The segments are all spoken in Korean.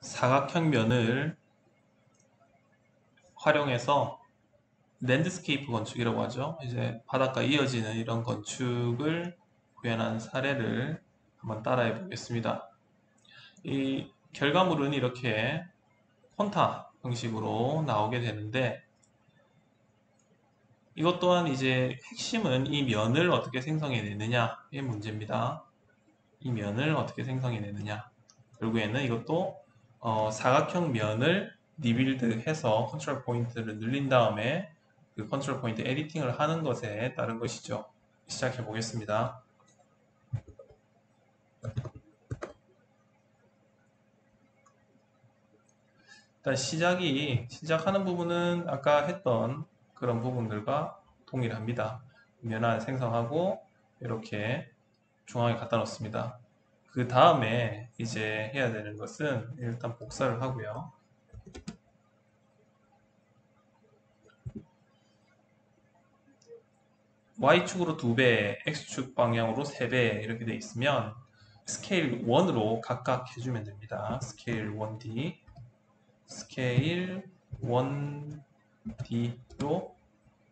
사각형 면을 활용해서 랜드스케이프 건축이라고 하죠. 이제 바닷가 이어지는 이런 건축을 구현한 사례를 한번 따라해 보겠습니다. 이 결과물은 이렇게 폰타 형식으로 나오게 되는데, 이것 또한 이제 핵심은 이 면을 어떻게 생성해내느냐의 문제입니다. 이 면을 어떻게 생성해내느냐. 결국에는 이것도 사각형 면을 리빌드해서 컨트롤 포인트를 늘린 다음에 그 컨트롤 포인트 에디팅을 하는 것에 따른 것이죠. 시작해 보겠습니다. 일단 시작하는 부분은 아까 했던 그런 부분들과 동일합니다. 면을 생성하고 이렇게 중앙에 갖다 놓습니다. 그 다음에 이제 해야 되는 것은 일단 복사를 하고요. Y축으로 2배, X축 방향으로 3배 이렇게 돼 있으면 스케일 1으로 각각 해주면 됩니다. 스케일 1D, 스케일 1D로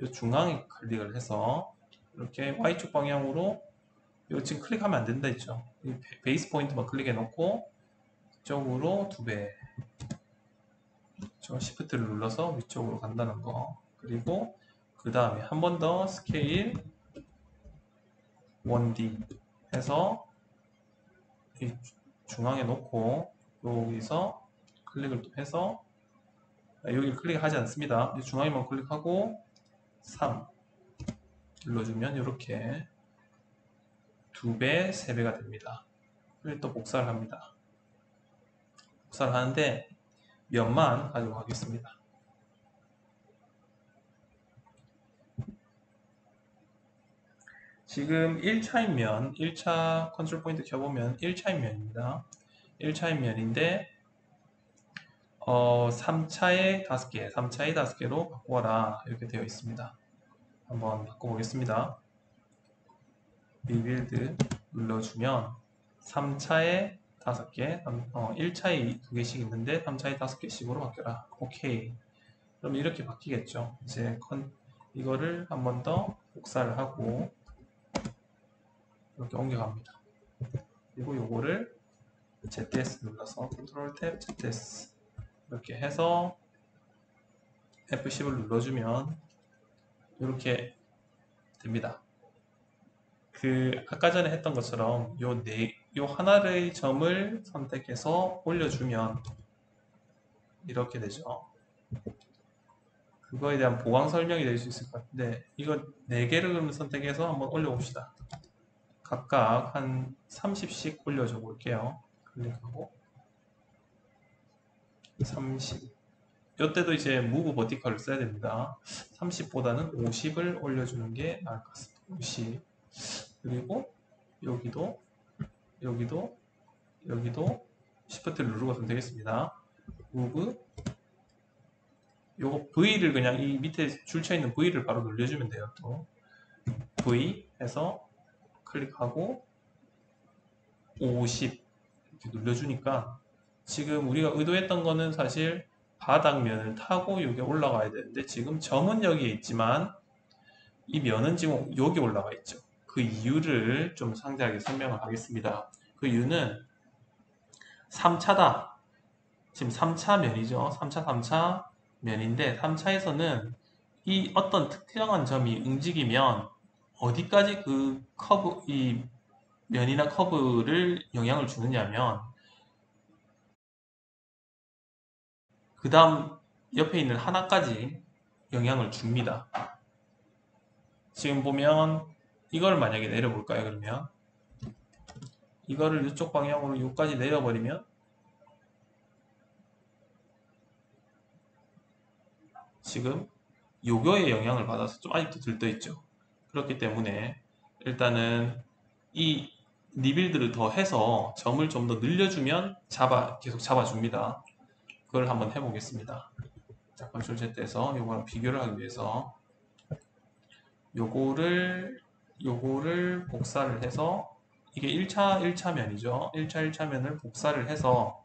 이 중앙에 클릭을 해서 이렇게 Y축 방향으로 이거 지금 클릭하면 안 된다 했죠. 베이스 포인트만 클릭해 놓고 이쪽으로 2배, 저 시프트를 눌러서 위쪽으로 간다는 거. 그리고 그 다음에 한 번 더 스케일 1D 해서 이 중앙에 놓고 여기서 클릭을 또 해서 여기 클릭하지 않습니다. 중앙에만 클릭하고 3 눌러주면 이렇게 2배, 3배가 됩니다. 그리고 또 복사를 합니다. 복사를 하는데 면만 가지고 가겠습니다. 지금 1차인 면, 1차 컨트롤 포인트 켜보면 1차인 면입니다. 1차인 면인데 3차에 5개, 3차에 5개로 바꿔라 이렇게 되어 있습니다. 한번 바꿔보겠습니다. 리빌드 눌러주면 3차에 5개, 1차에 2개씩 있는데 3차에 5개씩으로 바뀌어라. 오케이. 그럼 이렇게 바뀌겠죠. 이제 이거를 한 번 더 복사를 하고 이렇게 옮겨갑니다. 그리고 요거를 ZS 눌러서 컨트롤 탭 ZS 이렇게 해서 F10을 눌러주면 이렇게 됩니다. 그 아까 전에 했던 것처럼 요 하나의 점을 선택해서 올려주면 이렇게 되죠. 그거에 대한 보강 설명이 될 수 있을 것 같은데, 이거 4개를 그러면 선택해서 한번 올려봅시다. 각각 한 30씩 올려줘 볼게요. 클릭하고 30. 이때도 이제 무브 버티컬을 써야 됩니다. 30보다는 50을 올려주는 게 나을 것 같습니다. 50. 그리고 여기도 여기도 시프트를 누르고 선택했습니다. 무브 요거 V를 그냥 이 밑에 줄쳐 있는 V를 바로 눌러주면 돼요. 또 V 해서 클릭하고 50 이렇게 눌러주니까 지금 우리가 의도했던 거는 사실 바닥면을 타고 여기 올라가야 되는데 지금 점은 여기에 있지만 이 면은 지금 여기 올라가 있죠. 그 이유를 좀 상세하게 설명을 하겠습니다. 그 이유는 3차다. 지금 3차 면이죠. 3차, 3차 면인데 3차에서는 이 어떤 특정한 점이 움직이면 어디까지 그 커브, 이 면이나 커브를 영향을 주느냐면 그 다음 옆에 있는 하나까지 영향을 줍니다. 지금 보면 이걸 만약에 내려볼까요? 그러면 이거를 이쪽 방향으로 여기까지 내려버리면 지금 요거에 영향을 받아서 좀 아직도 들떠있죠. 그렇기 때문에 일단은 이 리빌드를 더 해서 점을 좀 더 늘려주면 계속 잡아줍니다. 그걸 한번 해보겠습니다. 자, 컨트롤 Z에서 요거랑 비교를 하기 위해서 요거를 복사를 해서 이게 1차 면이죠. 1차 면을 복사를 해서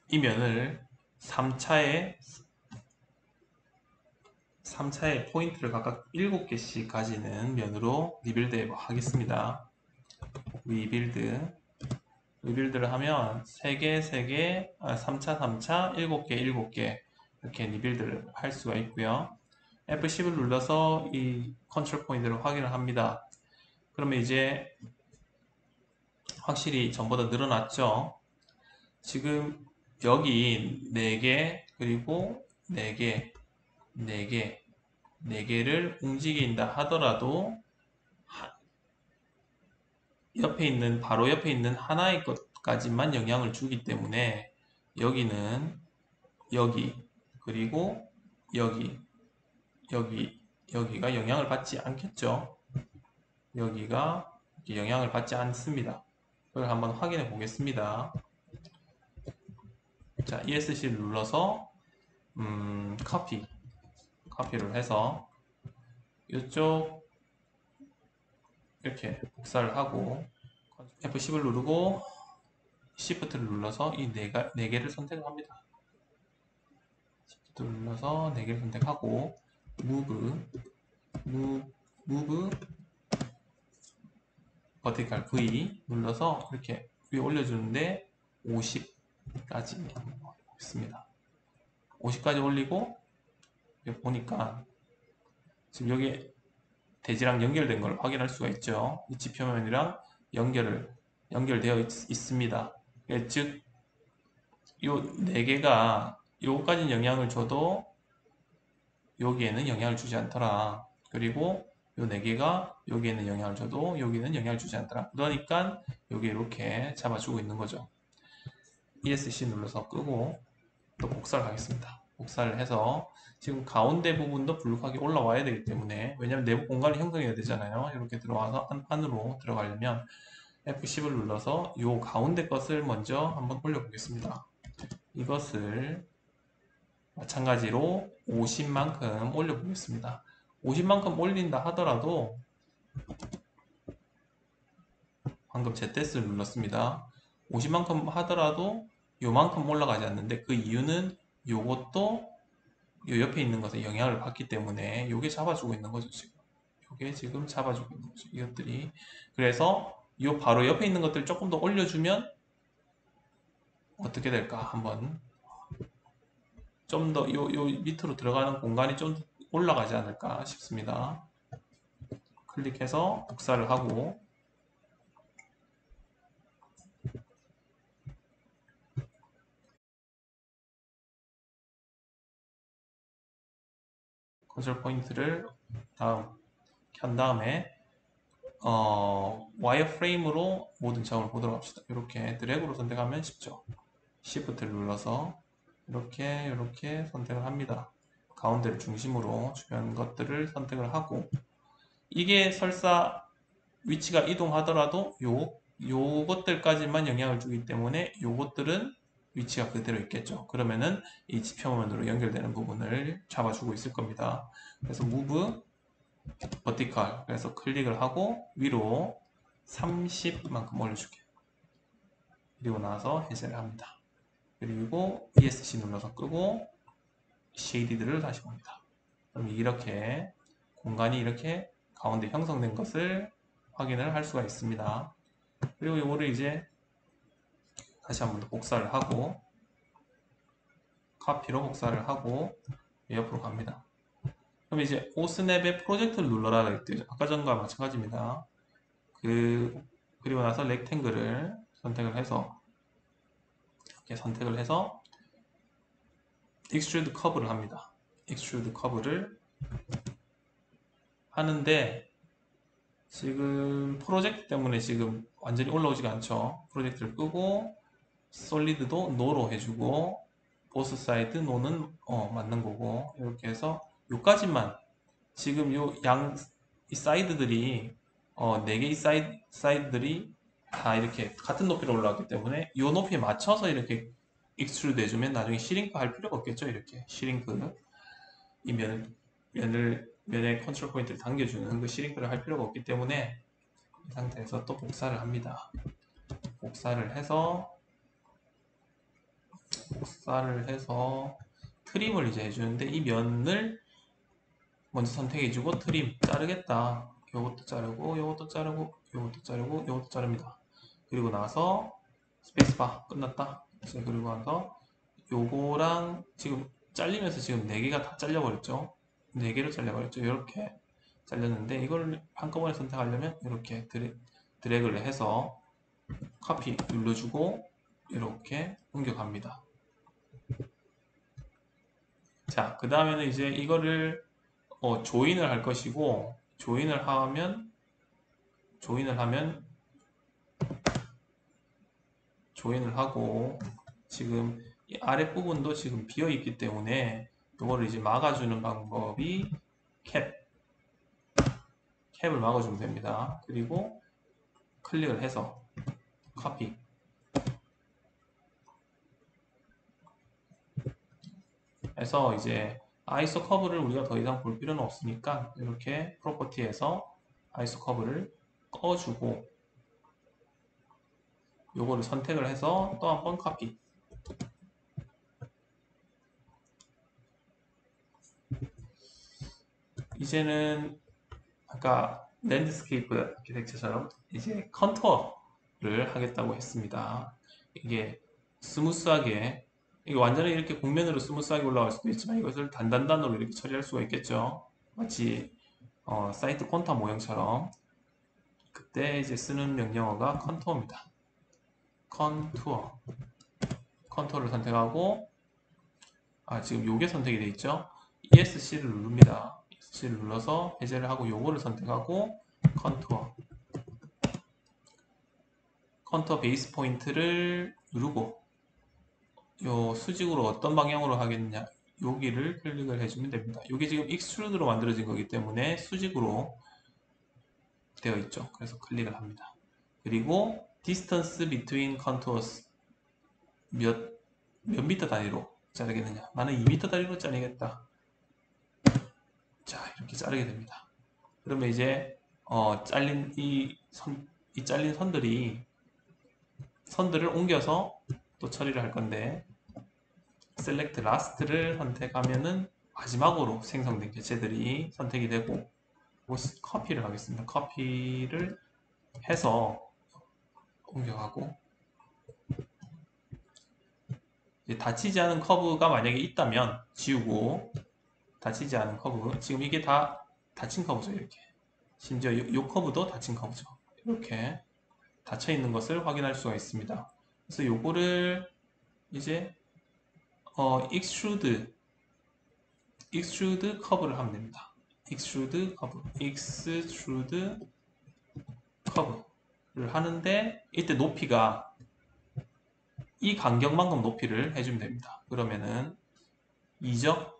이 면을 3차에 포인트를 각각 7개씩 가지는 면으로 리빌드 하겠습니다. 리빌드를 하면 3개, 3개, 3차, 3차, 7개, 7개 이렇게 리빌드를 할 수가 있고요. F10을 눌러서 이 컨트롤 포인트를 확인을 합니다. 그러면 이제 확실히 전보다 늘어났죠. 지금 여기 4개, 그리고 4개, 4개, 4개를 움직인다 하더라도 바로 옆에 있는 하나의 것까지만 영향을 주기 때문에 여기는 여기, 그리고 여기가 영향을 받지 않겠죠. 여기가 영향을 받지 않습니다. 그걸 한번 확인해 보겠습니다. 자, ESC를 눌러서 카피를 해서 이쪽 이렇게 복사를 하고 F10을 누르고 Shift를 눌러서 이 4개를 선택을 합니다. Shift를 눌러서 4개를 선택하고 Move 버티컬 V 눌러서 이렇게 위에 올려주는데 50까지 있습니다. 50까지 올리고 보니까 지금 여기 대지랑 연결된 걸 확인할 수가 있죠. 이 지표면이랑 연결되어 있습니다. 즉, 요 4개가 요거까지는 영향을 줘도 여기에는 영향을 주지 않더라. 그리고 요 4개가 여기에는 영향을 줘도 여기는 영향을 주지 않더라. 그러니까 여기 이렇게 잡아주고 있는 거죠. ESC 눌러서 끄고 또 복사를 하겠습니다. 복사를 해서 지금 가운데 부분도 불룩하게 올라와야 되기 때문에, 왜냐면 내부 공간이 형성해야 되잖아요. 이렇게 들어와서 안으로 들어가려면 F10을 눌러서 이 가운데 것을 먼저 한번 올려보겠습니다. 이것을 마찬가지로 50만큼 올려보겠습니다. 50만큼 올린다 하더라도 방금 ZS를 눌렀습니다. 50만큼 하더라도 요만큼 올라가지 않는데, 그 이유는 요것도 요 옆에 있는 것에 영향을 받기 때문에 요게 잡아주고 있는 거죠. 지금 요게 지금 잡아주고 있는 거죠. 이것들이. 그래서 요 바로 옆에 있는 것들 조금 더 올려주면 어떻게 될까 한번, 좀 더 요 밑으로 들어가는 공간이 좀 올라가지 않을까 싶습니다. 클릭해서 복사를 하고 컨트롤 포인트를 켠 다음에 와이어프레임으로 모든 점을 보도록 합시다. 이렇게 드래그로 선택하면 쉽죠. Shift를 눌러서 이렇게 선택을 합니다. 가운데를 중심으로 주변 것들을 선택을 하고, 이게 설사 위치가 이동하더라도 요것들까지만 영향을 주기 때문에 요것들은 위치가 그대로 있겠죠. 그러면은 이 지표면으로 연결되는 부분을 잡아주고 있을 겁니다. 그래서 Move Vertical, 그래서 클릭을 하고 위로 30만큼 올려줄게요. 그리고 나서 해제를 합니다. 그리고 ESC 눌러서 끄고 쉐이디들을 다시 봅니다. 그럼 이렇게 공간이 이렇게 가운데 형성된 것을 확인을 할 수가 있습니다. 그리고 이거를 이제 다시 한번 더 복사를 하고 카피로 복사를 하고 옆으로 갑니다. 그럼 이제 오스냅의 프로젝트를 눌러라 했죠. 아까 전과 마찬가지입니다. 그리고 나서 렉탱글을 선택을 해서 이렇게 선택을 해서 익스트루드 커브를 합니다. 익스트루드 커브를 하는데 지금 프로젝트 때문에 지금 완전히 올라오지가 않죠. 프로젝트를 끄고 솔리드도 노로 해주고 보스 사이드 노는 맞는 거고, 이렇게 해서 요까지만, 지금 이 사이드들이 4개의 사이드들이 다 이렇게 같은 높이로 올라왔기 때문에 요 높이에 맞춰서 이렇게 익스트루드 해주면 나중에 시링크 할 필요가 없겠죠. 이렇게 시링크, 이 면의 컨트롤 포인트를 당겨주는 그 시링크를 할 필요가 없기 때문에 이 상태에서 또 복사를 합니다. 복사를 해서 복사를 해서 트림을 이제 해주는데 이 면을 먼저 선택해주고 트림 자르겠다. 요것도 자르고 요것도 자르고 요것도 자르고 요것도 자릅니다. 그리고 나서 스페이스바 끝났다. 그리고 나서 요거랑 지금 잘리면서 지금 4개가 다 잘려버렸죠. 4개로 잘려버렸죠. 이렇게 잘렸는데 이걸 한꺼번에 선택하려면 이렇게 드래그를 해서 카피 눌러주고 이렇게 옮겨갑니다. 자, 그 다음에는 이제 이거를 조인을 할 것이고 조인을 하면 조인을 하고 지금 이 아랫부분도 지금 비어 있기 때문에 이거를 이제 막아주는 방법이 캡을 막아주면 됩니다. 그리고 클릭을 해서 카피 해서 이제 아이소 커브를 우리가 더 이상 볼 필요는 없으니까 이렇게 프로퍼티에서 아이소 커브를 꺼주고 요거를 선택을 해서 또 한 번 카피 이제는 아까 랜드스케이프 아키텍처처럼 이제 컨투어를 하겠다고 했습니다. 이게 스무스하게 이게 완전히 이렇게 곡면으로 스무스하게 올라갈 수도 있지만 이것을 단단단으로 이렇게 처리할 수가 있겠죠. 마치 사이트 콘타 모형처럼 그때 이제 쓰는 명령어가 컨투어입니다. 컨투어를 선택하고 지금 요게 선택이 되어 있죠. ESC를 누릅니다. ESC를 눌러서 해제를 하고 요거를 선택하고 컨투어 베이스 포인트를 누르고 요 수직으로 어떤 방향으로 하겠느냐 여기를 클릭을 해주면 됩니다. 이게 지금 익스트루드로 만들어진 거기 때문에 수직으로 되어 있죠. 그래서 클릭을 합니다. 그리고 distance between contours 몇 미터 단위로 자르겠느냐 나는 2미터 단위로 자르겠다. 자 이렇게 자르게 됩니다. 그러면 이제 잘린 이 잘린 선들을 옮겨서 또 처리를 할 건데 select last를 선택하면은 마지막으로 생성된 개체들이 선택이 되고 커피를 하겠습니다. 커피를 해서 옮겨가고 이제 닫히지 않은 커브가 만약에 있다면 지우고 닫히지 않은 커브 지금 이게 다 닫힌 커브죠. 이렇게 심지어 이 커브도 닫힌 커브죠. 이렇게 닫혀 있는 것을 확인할 수가 있습니다. 그래서 요거를 이제 extrude 커브를 하면 됩니다. extrude 커브를 하는데 이때 높이가 이 간격만큼 높이를 해주면 됩니다. 그러면은 2죠?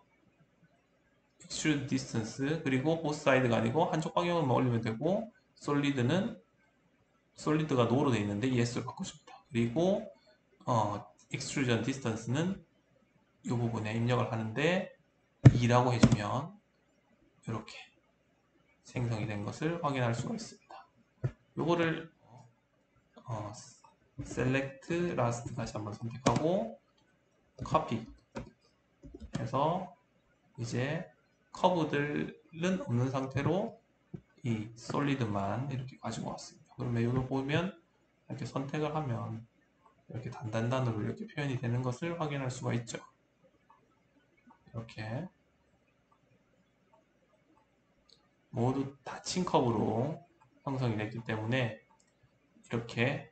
extrude distance 그리고 both side가 아니고 한쪽 방향으로만 올리면 되고 solid가 no로 되어 있는데 yes로 바꿔줍니다. 그리고 extrusion distance는 이 부분에 입력을 하는데 2라고 해주면 이렇게 생성이 된 것을 확인할 수가 있습니다. 요거를 select last 다시 한번 선택하고 copy 해서 이제 커브들은 없는 상태로 이 솔리드만 이렇게 가지고 왔습니다. 그러면 이걸 보면 이렇게 선택을 하면 이렇게 단단단으로 이렇게 표현이 되는 것을 확인할 수가 있죠. 이렇게 모두 닫힌 커브로 형성이 됐기 때문에 이렇게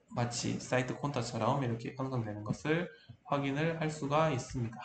마치 사이트 콘타처럼 이렇게 형성되는 것을 확인을 할 수가 있습니다.